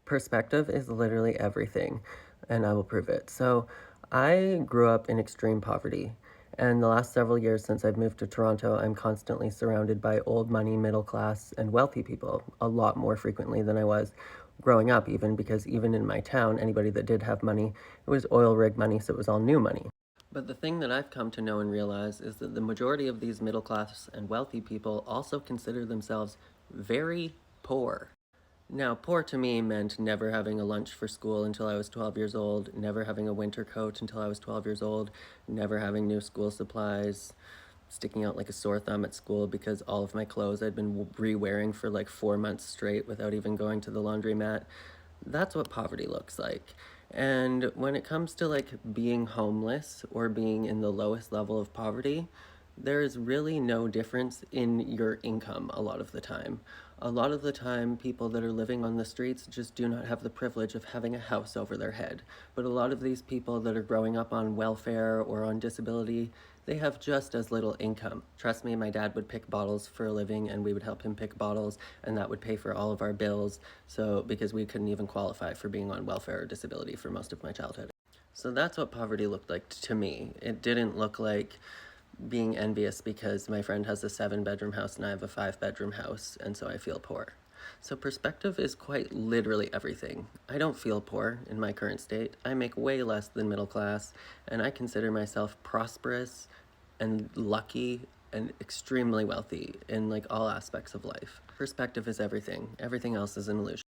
Perspective is literally everything, and I will prove it. So, I grew up in extreme poverty, and the last several years since I've moved to Toronto, I'm constantly surrounded by old money, middle class, and wealthy people, a lot more frequently than I was growing up, even because even in my town, anybody that did have money, it was oil rig money, so it was all new money. But the thing that I've come to know and realize is that the majority of these middle class and wealthy people also consider themselves very poor. Now, poor to me meant never having a lunch for school until I was 12 years old, never having a winter coat until I was 12 years old, never having new school supplies, sticking out like a sore thumb at school because all of my clothes I'd been re-wearing for like 4 months straight without even going to the laundromat. That's what poverty looks like. And when it comes to like being homeless or being in the lowest level of poverty, there is really no difference in your income a lot of the time. A lot of the time, people that are living on the streets just do not have the privilege of having a house over their head. But a lot of these people that are growing up on welfare or on disability, they have just as little income. Trust me, my dad would pick bottles for a living and we would help him pick bottles, and that would pay for all of our bills. So, because we couldn't even qualify for being on welfare or disability for most of my childhood. So that's what poverty looked like to me. It didn't look like being envious because my friend has a 7 bedroom house and I have a 5 bedroom house, and so I feel poor. So perspective is quite literally everything. I don't feel poor in my current state. I make way less than middle class, and I consider myself prosperous and lucky and extremely wealthy in like all aspects of life. Perspective is everything. Everything else is an illusion.